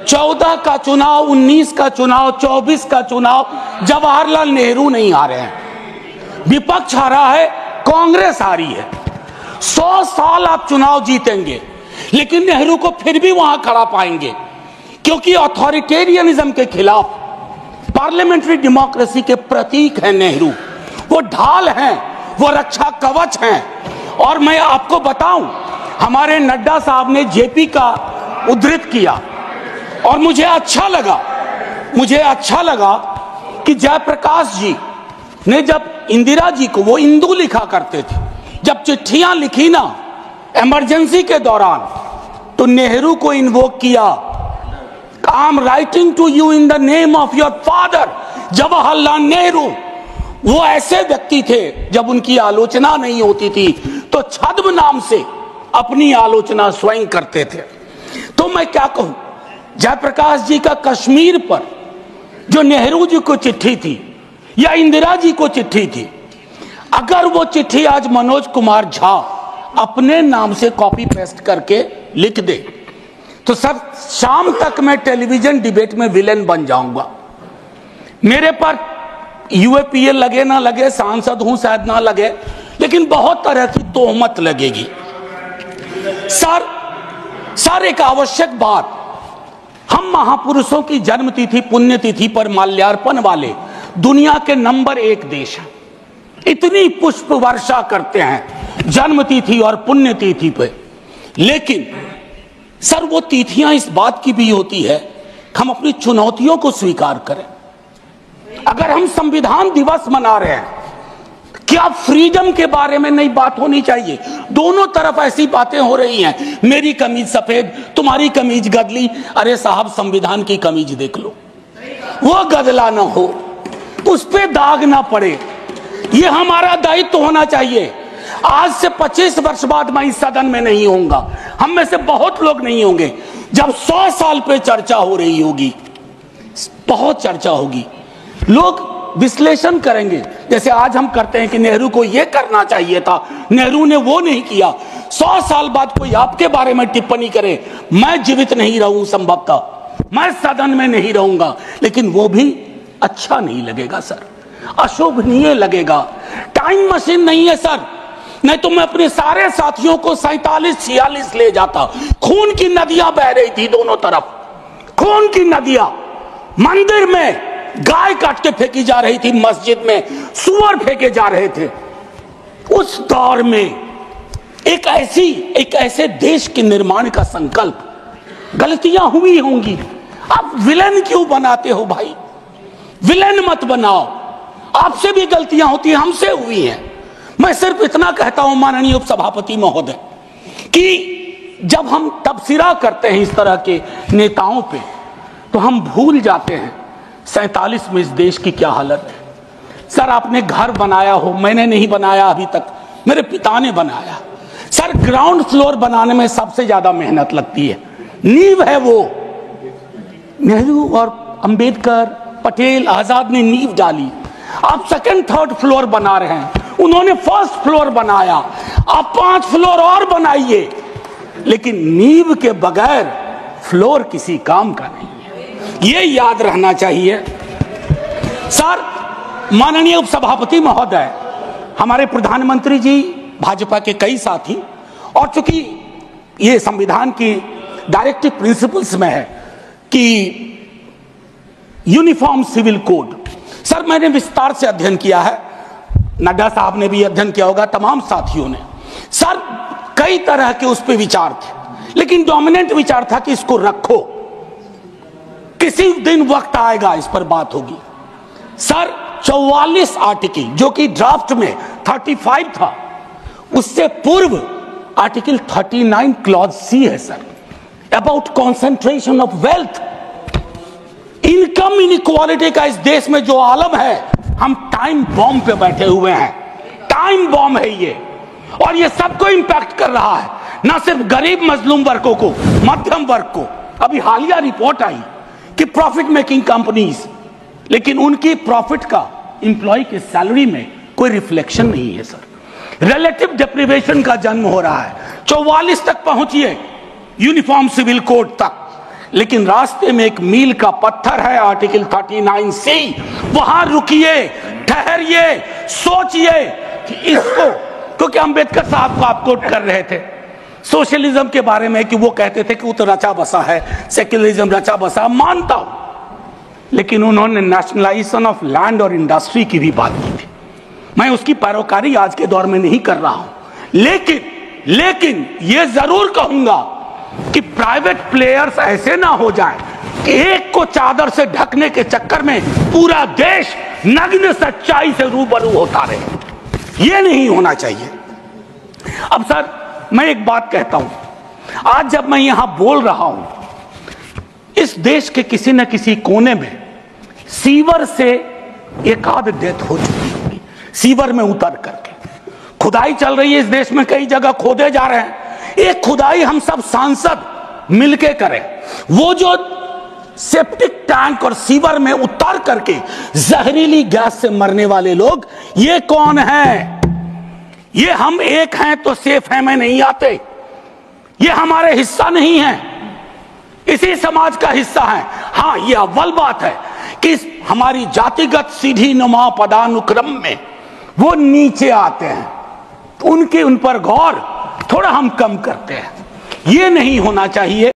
14 का चुनाव, 19 का चुनाव, 24 का चुनाव जवाहरलाल नेहरू नहीं आ रहे हैं, विपक्ष आ रहा है, कांग्रेस आ रही है। 100 साल आप चुनाव जीतेंगे लेकिन नेहरू को फिर भी वहां खड़ा पाएंगे, क्योंकि अथॉरिटेरियनिज्म के खिलाफ पार्लियामेंट्री डेमोक्रेसी के प्रतीक हैं नेहरू। वो ढाल हैं, वो रक्षा कवच हैं। और मैं आपको बताऊं, हमारे नड्डा साहब ने जेपी का उद्धृत किया और मुझे अच्छा लगा कि जयप्रकाश जी ने जब इंदिरा जी को, वो इंदू लिखा करते थे, जब चिट्ठियां लिखी ना इमरजेंसी के दौरान, तो नेहरू को इन्वोक किया। I am writing to you in the name of your father Jawaharlal Nehru. वो ऐसे व्यक्ति थे, जब उनकी आलोचना नहीं होती थी तो छद्म नाम से अपनी आलोचना स्वयं करते थे। तो मैं क्या कहूं, जयप्रकाश जी का कश्मीर पर जो नेहरू जी को चिट्ठी थी या इंदिरा जी को चिट्ठी थी, अगर वो चिट्ठी आज मनोज कुमार झा अपने नाम से कॉपी पेस्ट करके लिख दे, तो सर शाम तक मैं टेलीविजन डिबेट में विलेन बन जाऊंगा। मेरे पर यूएपीए लगे ना लगे, सांसद हूं शायद ना लगे, लेकिन बहुत तरह की तोहमत लगेगी। सर एक आवश्यक बात, हम महापुरुषों की जन्मतिथि पुण्यतिथि पर माल्यार्पण वाले दुनिया के नंबर 1 देश हैं। इतनी पुष्प वर्षा करते हैं जन्मतिथि और पुण्यतिथि पे, लेकिन सर वो तिथियां इस बात की भी होती है कि हम अपनी चुनौतियों को स्वीकार करें। अगर हम संविधान दिवस मना रहे हैं, क्या फ्रीडम के बारे में नहीं बात होनी चाहिए? दोनों तरफ ऐसी बातें हो रही हैं, मेरी कमीज सफेद, तुम्हारी कमीज गदली। अरे साहब, संविधान की कमीज देख लो, वो गदला ना हो, उस पे दाग ना पड़े। ये हमारा दायित्व होना चाहिए। आज से 25 वर्ष बाद मैं इस सदन में नहीं होऊंगा, हम में से बहुत लोग नहीं होंगे। जब 100 साल पे चर्चा हो रही होगी, बहुत चर्चा होगी, लोग विश्लेषण करेंगे, जैसे आज हम करते हैं कि नेहरू को यह करना चाहिए था, नेहरू ने वो नहीं किया। 100 साल बाद कोई आपके बारे में टिप्पणी करे, मैं जीवित नहीं रहूं, संभवतः मैं सदन में नहीं रहूंगा, लेकिन वो भी अच्छा नहीं लगेगा सर, अशोभनीय लगेगा। टाइम मशीन नहीं है सर, नहीं तो मैं अपने सारे साथियों को 47-46 ले जाता। खून की नदियां बह रही थी दोनों तरफ, खून की नदियां। मंदिर में गाय काट के फेंकी जा रही थी, मस्जिद में सुअर फेंके जा रहे थे। उस दौर में एक ऐसे देश के निर्माण का संकल्प, गलतियां हुई होंगी। आप विलेन क्यों बनाते हो भाई? विलेन मत बनाओ, आपसे भी गलतियां होती हैं, हमसे हुई हैं। मैं सिर्फ इतना कहता हूं माननीय उपसभापति महोदय, कि जब हम तबसरा करते हैं इस तरह के नेताओं पे, तो हम भूल जाते हैं 47 में इस देश की क्या हालत है। सर आपने घर बनाया हो, मैंने नहीं बनाया अभी तक, मेरे पिता ने बनाया। सर ग्राउंड फ्लोर बनाने में सबसे ज्यादा मेहनत लगती है, नींव है वो। नेहरू और अंबेडकर, पटेल, आजाद ने नींव डाली। आप सेकंड थर्ड फ्लोर बना रहे हैं, उन्होंने फर्स्ट फ्लोर बनाया, आप 5 फ्लोर और बनाइए, लेकिन नींव के बगैर फ्लोर किसी काम का नहीं है, ये याद रहना चाहिए। सर माननीय उपसभापति महोदय, हमारे प्रधानमंत्री जी, भाजपा के कई साथी, और चूंकि ये संविधान की डायरेक्टिव प्रिंसिपल्स में है कि यूनिफॉर्म सिविल कोड, सर मैंने विस्तार से अध्ययन किया है, नड्डा साहब ने भी अध्ययन किया होगा, तमाम साथियों ने। सर कई तरह के उस पर विचार थे, लेकिन डोमिनेंट विचार था कि इसको रखो, किसी दिन वक्त आएगा इस पर बात होगी। सर 44 आर्टिकल, जो कि ड्राफ्ट में 35 था, उससे पूर्व आर्टिकल 39 क्लॉज सी है sir, about concentration of wealth. Income inequality का इस देश में जो आलम है, हम टाइम बॉम्ब पे बैठे हुए हैं, टाइम बॉम्ब है ये, और ये सबको इंपैक्ट कर रहा है, ना सिर्फ गरीब मजलूम वर्गों को, मध्यम वर्ग को। अभी हालिया रिपोर्ट आई कि प्रॉफिट मेकिंग कंपनीज, लेकिन उनकी प्रॉफिट का एम्प्लॉय के सैलरी में कोई रिफ्लेक्शन नहीं है सर। रिलेटिव डिप्रिवेशन का जन्म हो रहा है। 44 तक पहुंचिए यूनिफॉर्म सिविल कोड तक, लेकिन रास्ते में एक मील का पत्थर है, आर्टिकल 39C। वहां रुकिए, ठहरिए, सोचिए कि इसको, क्योंकि अंबेडकर साहब को आप कोट कर रहे थे सोशलिज्म के बारे में कि वो कहते थे कि वो तो रचा बसा है, सेक्युलरिज्म रचा बसा, मानता हूं, लेकिन उन्होंने नेशनलाइजेशन ऑफ लैंड और इंडस्ट्री की भी बात की थी। मैं उसकी पैरोकारी आज के दौर में नहीं कर रहा हूं, लेकिन ये जरूर कहूंगा कि प्राइवेट प्लेयर्स ऐसे ना हो जाएं कि एक को चादर से ढकने के चक्कर में पूरा देश नग्न सच्चाई से रूबरू होता रहे। ये नहीं होना चाहिए। अब सर, मैं एक बात कहता हूं, आज जब मैं यहां बोल रहा हूं, इस देश के किसी न किसी कोने में सीवर से एक आध डेथ हो चुकी होगी। सीवर में उतर करके खुदाई चल रही है इस देश में, कई जगह खोदे जा रहे हैं। एक खुदाई हम सब सांसद मिलके करें। वो जो सेप्टिक टैंक और सीवर में उतर करके जहरीली गैस से मरने वाले लोग, ये कौन है? ये हम एक हैं तो सेफ है में नहीं आते, ये हमारे हिस्सा नहीं है, इसी समाज का हिस्सा है। हां, ये अव्वल बात है कि हमारी जातिगत सीढ़ी नुमा पदानुक्रम में वो नीचे आते हैं, उन पर गौर थोड़ा हम कम करते हैं। ये नहीं होना चाहिए।